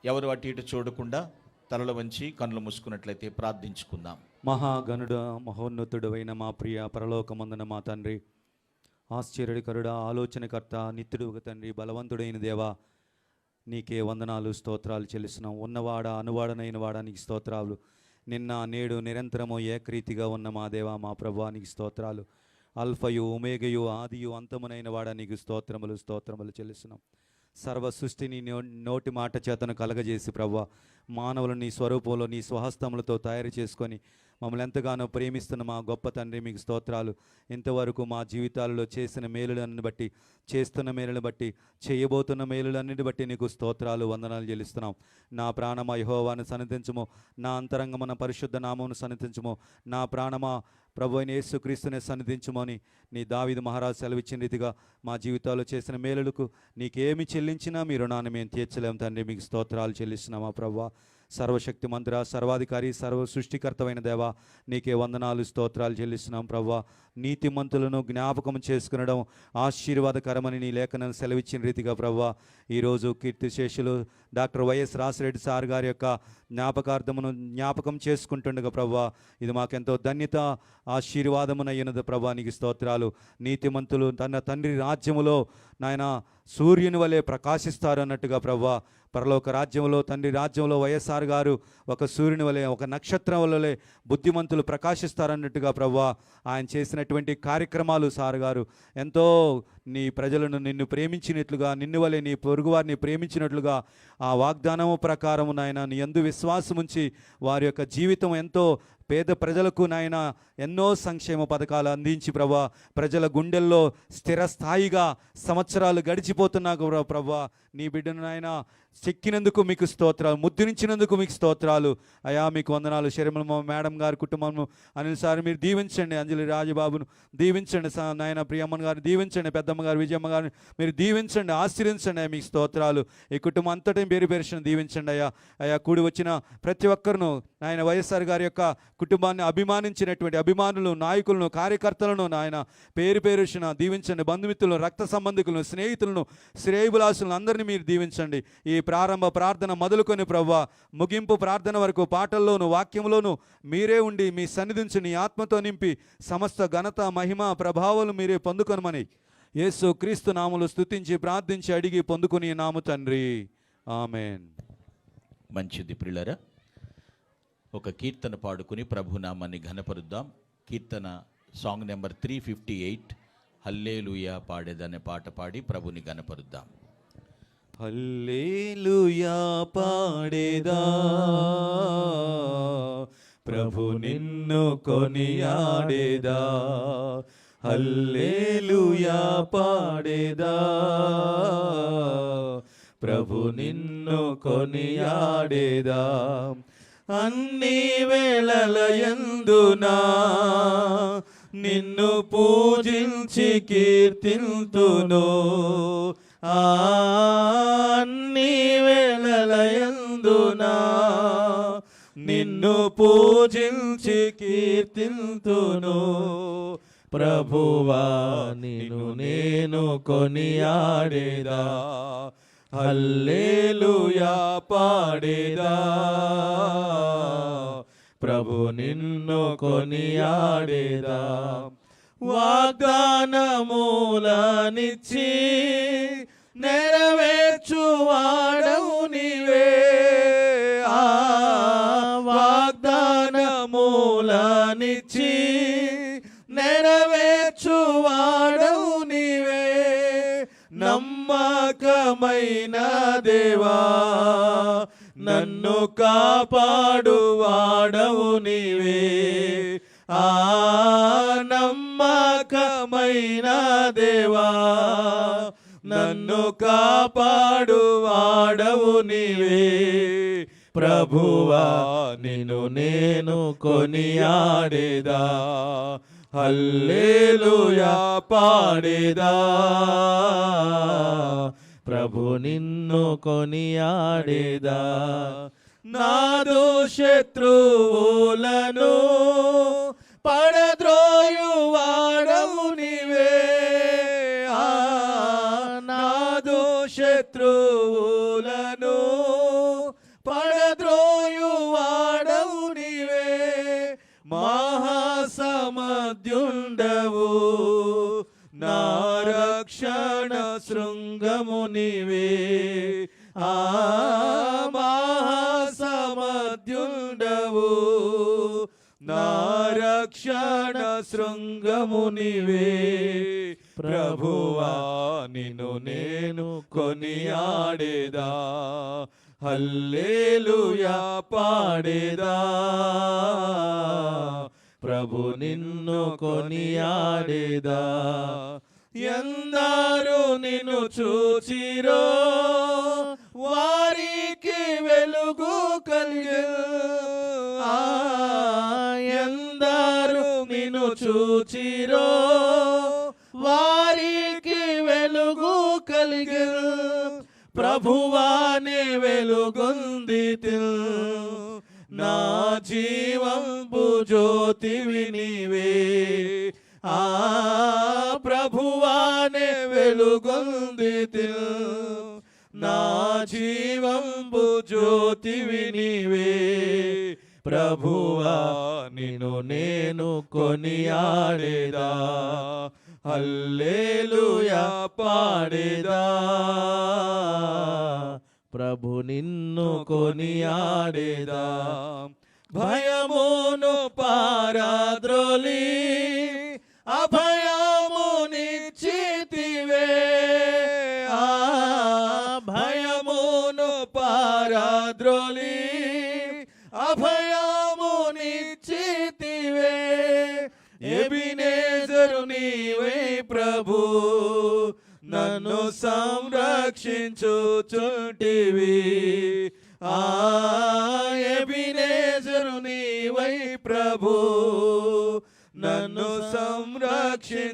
ఎవరు అటు ఇటు చూడకుండా తలలు వంచి కళ్ళు మూసుకున్నట్లయితే ప్రార్థించుకుందాం. మహాగణుడ మహోన్నతుడైన మా ప్రియ పరలోకమందున మా తండ్రి, ఆశ్చర్యకరుడ, ఆలోచనకర్త, నిత్యుడు తండ్రి, బలవంతుడైన దేవా, నీకే వందనాలు స్తోత్రాలు చెల్లిస్తున్నాం. ఉన్నవాడ అనువాడనైన వాడా నీకు స్తోత్రాలు. నిన్న నేడు నిరంతరము ఏకరీతిగా ఉన్న మా దేవా మా ప్రభువా నీకు స్తోత్రాలు. అల్ఫయు ఒమేగయు ఆదియు అంతమునైన వాడా నీకు స్తోత్రములు చెల్లిస్తున్నాం. సర్వ సృష్టిని నోటి మాట చేతను కలగజేసి ప్రభువా, మానవులు నీ స్వరూపంలో నీ స్వహస్తములతో తయారు చేసుకొని మమ్మల్ని ఎంతగానో ప్రేమిస్తున్న మా గొప్ప తండ్రి మీకు స్తోత్రాలు. ఇంతవరకు మా జీవితాలలో చేసిన మేలులన్నీ బట్టి, చేస్తున్న మేలులను బట్టి, చేయబోతున్న మేలులన్నిటి బట్టి నీకు స్తోత్రాలు వందనాలు చెల్లిస్తున్నాం. నా ప్రాణమ యెహోవాను సన్నిధించుము, నా అంతరంగమున పరిశుద్ధ నామమును సన్నిధించుము, నా ప్రాణమా ప్రభు అయిన యేసుక్రీస్తునే సన్నిధించుమని నీ దావీదు మహారాజు సెలవిచ్చిన రీతిగా మా జీవితాల్లో చేసిన మేలులకు నీకేమి చెల్లించినా మీ రుణాన్ని మేము తీర్చలేము తండ్రి. మీకు స్తోత్రాలు చెల్లిస్తున్నామా ప్రభువా. సర్వశక్తి మంత్ర, సర్వాధికారి, సర్వ సృష్టికర్తమైన దేవా నీకే వందనాలు స్తోత్రాలు చెల్లిస్తున్నాం ప్రభువా. నీతిమంతులను జ్ఞాపకం చేసుకునడం ఆశీర్వాదకరమని నీ లేఖనాన్ని సెలవిచ్చిన రీతిగా ప్రభువా, ఈరోజు కీర్తిశేషులు డాక్టర్ వైఎస్ రాసిరెడ్డి సార్ గారి యొక్క జ్ఞాపకం చేసుకుంటుండగా ప్రభువా, ఇది మాకెంతో ధన్యత, ఆశీర్వాదమునయ్యున్నది ప్రభువా. నీకు స్తోత్రాలు. నీతిమంతులు తన తండ్రి రాజ్యములో నాయన సూర్యుని వలె ప్రకాశిస్తారు అన్నట్టుగా ప్రభువా, పరలోక రాజ్యంలో తండ్రి రాజ్యంలో వైఎస్ఆర్ గారు ఒక సూర్యుని వలె, ఒక నక్షత్రం వలె బుద్ధిమంతులు ప్రకాశిస్తారన్నట్టుగా ప్రభువా, ఆయన చేసినటువంటి కార్యక్రమాలు సార్ గారు ఎంతో నీ ప్రజలను నిన్ను ప్రేమించినట్లుగా, నిన్ను వలె నీ పొరుగువారిని ప్రేమించినట్లుగా ఆ వాగ్దానము ప్రకారము నాయన నీ యందు విశ్వాసముంచి వారి యొక్క జీవితం ఎంతో పేద ప్రజలకు నాయన ఎన్నో సంక్షేమ పథకాలు అందించి ప్రభా, ప్రజల గుండెల్లో స్థిరస్థాయిగా సంవత్సరాలు గడిచిపోతున్నా ప్రభా, నీ బిడ్డను నాయన చెక్కినందుకు మీకు స్తోత్రాలు, ముద్రించినందుకు మీకు స్తోత్రాలు అయా. మీకు వందనాలు. శర్మల మేడం గారి కుటుంబము అనిల్ సార్ మీరు దీవించండి, అంజలి రాజబాబును దీవించండి నాయన, ప్రియమ్మన్ గారిని దీవించండి, పెద్దమ్మ గారు విజయమ్మ గారిని మీరు దీవించండి, ఆశీర్వించండి అయ్యా. మీకు స్తోత్రాలు. ఈ కుటుంబం అంతటా పేరు పేరును దీవించండి అయ్యా. అయా కూడి వచ్చిన ప్రతి ఒక్కరును నాయన వైఎస్ఆర్ గారి యొక్క కుటుంబాన్ని అభిమానించినటువంటి అభిమానులు, నాయకులను, కార్యకర్తలను నాయన పేరు పేరున దీవించండి. బంధుమిత్రులను, రక్త సంబంధికులను, స్నేహితులను, శ్రేయభిలాసులను అందరినీ మీరు దీవించండి. ఈ ప్రారంభ ప్రార్థన మొదలుకొని ప్రభువా ముగింపు ప్రార్థన వరకు పాటల్లోను వాక్యంలోను మీరే ఉండి మీ సన్నిధించి నీ ఆత్మతో నింపి సమస్త ఘనత, మహిమ, ప్రభావాలు మీరే పొందుకొనమని యేసు క్రీస్తు నామములో స్తుతించి ప్రార్థించి అడిగి పొందుకుని నాము తండ్రి, ఆమెన్. మంచిది ప్రియులారా, ఒక కీర్తన పాడుకుని ప్రభునామాన్ని ఘనపరుద్దాం. కీర్తన సాంగ్ నెంబర్ 358 హల్లెలూయా పాడేదనే పాట పాడి ప్రభుని ఘనపరుద్దాం. హల్లెలూయా పాడేదా ప్రభు నిన్ను కొనియాడేదా, హల్లెలూయా పాడేదా ప్రభు నిన్ను కొనియాడేదా. అన్ని వేళలయందునా నిన్ను పూజించి కీర్తింతును, అన్ని వేళలయందునా నిన్ను పూజించి కీర్తింతును. ప్రభువా నిన్ను నేను కొనియాడేదా, హల్లెలూయా పాడేదా ప్రభు నిన్ను కొనియాడేదా. వాగ్దానములనిచ్చి నెరవేర్చువాడవు నీవే, వాగ్దానములనిచ్చి నెరవేర్చువాడవు నీవే. నమ్మకమైన దేవా నన్ను కాపాడువాడవు నీవే, నమ్మకమైన దేవా నన్ను కాపాడువాడవు నీవే. ప్రభువా నిన్ను నేను కొనియాడేదా, హల్లెలూయా పాడేదా ప్రభు నిన్ను కొనియాడేదా. నాదు శత్రువులను పడద్రోయువాడవు నీవే, నాదు శత్రువులను రక్షణ శృంగము నీవే. ప్రభువా నిన్ను నేను కొనియాడేదా, హల్లెలూయా పాడేదా. ప్రభు నిన్ను కొనియాడేదా. ఎందరు నిన్ను చూచిరో వారికి వెలుగు కలిగెను. ఎందరు నిన్ను చూచిరో వారికి వెలుగు కలిగెను. ప్రభువానే వెలుగొందితి, నా జీవంబు జ్యోతివి నీవే. ప్రభువానే వెలుగొందితి, నా జీవంబు జ్యోతివి నీవే. ప్రభువా నిన్ను నేను కొనియాడేదా, హల్లెలూయా పాడేదా. ప్రభు నిన్ను కొనియాడేదా. భయమును పారద్రోలి అభయమునిచ్చితివే. భయమును పారద్రోలి అభయమునిచ్చితివే. ఎబినేజరు నీవే ప్రభు, నన్ను సంరక్షించుచుంటివి. ఎబినేజరు నీవై ప్రభు, నన్ను సంరక్షించుచుంటివి.